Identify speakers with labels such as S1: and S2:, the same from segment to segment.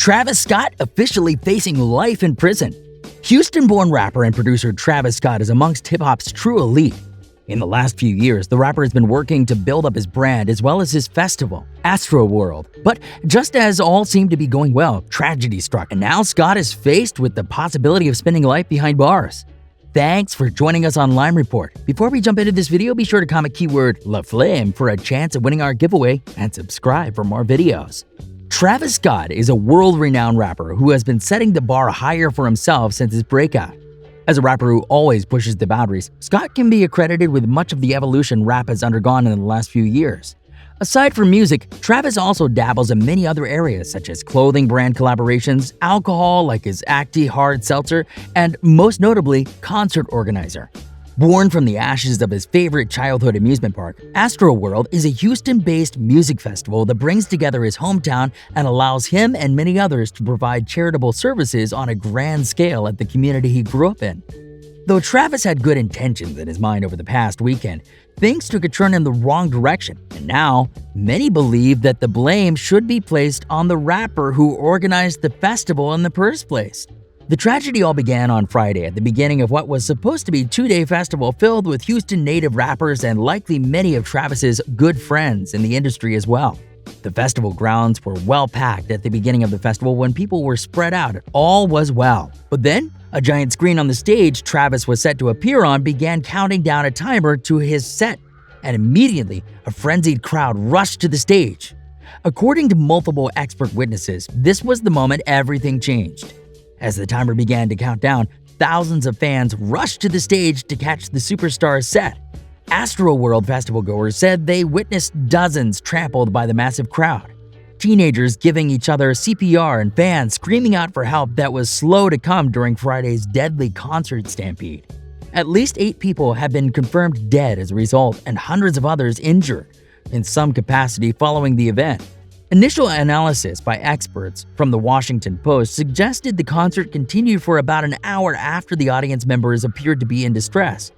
S1: Travis Scott officially facing life in prison. Houston-born rapper and producer Travis Scott is amongst hip-hop's true elite. In the last few years, the rapper has been working to build up his brand as well as his festival, Astroworld. But just as all seemed to be going well, tragedy struck, and now Scott is faced with the possibility of spending life behind bars. Thanks for joining us on Lime Report. Before we jump into this video, be sure to comment keyword LaFlame for a chance at winning our giveaway and subscribe for more videos. Travis Scott is a world-renowned rapper who has been setting the bar higher for himself since his breakout. As a rapper who always pushes the boundaries, Scott can be accredited with much of the evolution rap has undergone in the last few years. Aside from music, Travis also dabbles in many other areas such as clothing brand collaborations, alcohol like his Acti hard seltzer, and most notably, concert organizer. Born from the ashes of his favorite childhood amusement park, Astroworld is a Houston-based music festival that brings together his hometown and allows him and many others to provide charitable services on a grand scale at the community he grew up in. Though Travis had good intentions in his mind over the past weekend, things took a turn in the wrong direction, and now many believe that the blame should be placed on the rapper who organized the festival in the first place. The tragedy all began on Friday at the beginning of what was supposed to be a two-day festival filled with Houston native rappers and likely many of Travis's good friends in the industry as well. The festival grounds were well packed at the beginning of the festival when people were spread out. All was well. But then, a giant screen on the stage Travis was set to appear on began counting down a timer to his set, and immediately a frenzied crowd rushed to the stage. According to multiple expert witnesses, this was the moment everything changed. As the timer began to count down, thousands of fans rushed to the stage to catch the superstar's set. Astroworld festival goers said they witnessed dozens trampled by the massive crowd. Teenagers giving each other CPR and fans screaming out for help that was slow to come during Friday's deadly concert stampede. At least 8 people have been confirmed dead as a result and hundreds of others injured in some capacity following the event. Initial analysis by experts from the Washington Post suggested the concert continued for about an hour after the audience members appeared to be in distress.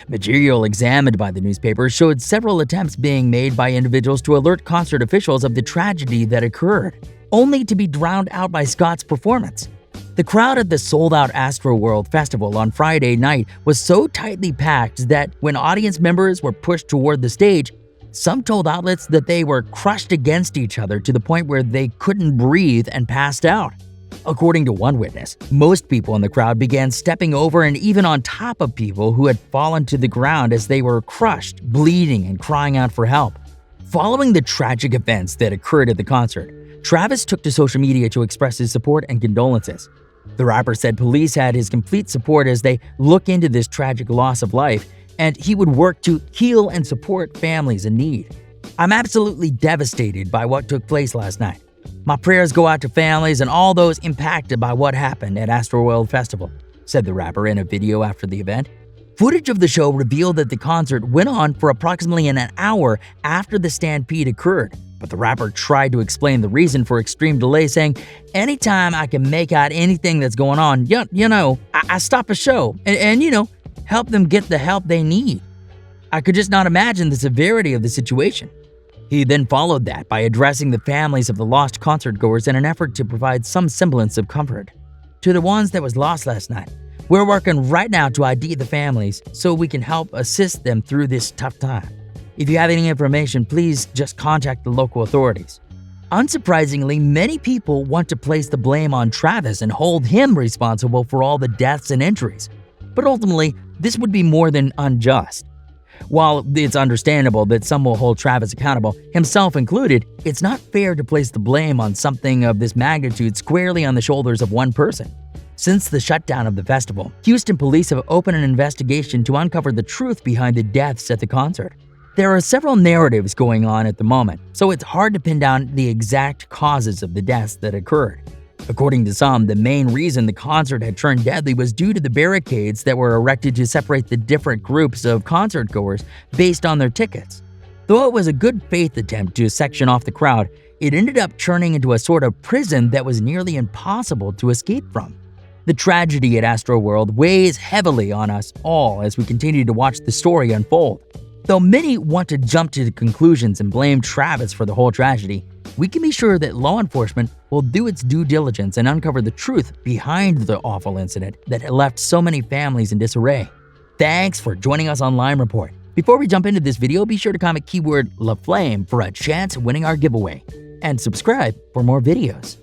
S1: Material examined by the newspaper showed several attempts being made by individuals to alert concert officials of the tragedy that occurred, only to be drowned out by Scott's performance. The crowd at the sold-out Astroworld Festival on Friday night was so tightly packed that when audience members were pushed toward the stage, some told outlets that they were crushed against each other to the point where they couldn't breathe and passed out. According to one witness, most people in the crowd began stepping over and even on top of people who had fallen to the ground as they were crushed, bleeding, and crying out for help. Following the tragic events that occurred at the concert, Travis took to social media to express his support and condolences. The rapper said police had his complete support as they look into this tragic loss of life, and he would work to heal and support families in need. "I'm absolutely devastated by what took place last night. My prayers go out to families and all those impacted by what happened at Astroworld Festival," said the rapper in a video after the event. Footage of the show revealed that the concert went on for approximately an hour after the stampede occurred, but the rapper tried to explain the reason for extreme delay, saying, "Anytime I can make out anything that's going on, I stop a show and help them get the help they need. I could just not imagine the severity of the situation." He then followed that by addressing the families of the lost concertgoers in an effort to provide some semblance of comfort. "To the ones that was lost last night, we're working right now to ID the families so we can help assist them through this tough time. If you have any information, please just contact the local authorities." Unsurprisingly, many people want to place the blame on Travis and hold him responsible for all the deaths and injuries. But ultimately, this would be more than unjust. While it's understandable that some will hold Travis accountable, himself included, it's not fair to place the blame on something of this magnitude squarely on the shoulders of one person. Since the shutdown of the festival, Houston police have opened an investigation to uncover the truth behind the deaths at the concert. There are several narratives going on at the moment, so it's hard to pin down the exact causes of the deaths that occurred. According to some, the main reason the concert had turned deadly was due to the barricades that were erected to separate the different groups of concertgoers based on their tickets. Though it was a good faith attempt to section off the crowd, it ended up turning into a sort of prison that was nearly impossible to escape from. The tragedy at Astroworld weighs heavily on us all as we continue to watch the story unfold. Though many want to jump to conclusions and blame Travis for the whole tragedy, we can be sure that law enforcement will do its due diligence and uncover the truth behind the awful incident that left so many families in disarray. Thanks for joining us on Lime Report. Before we jump into this video, be sure to comment keyword LaFlame for a chance at winning our giveaway. And subscribe for more videos.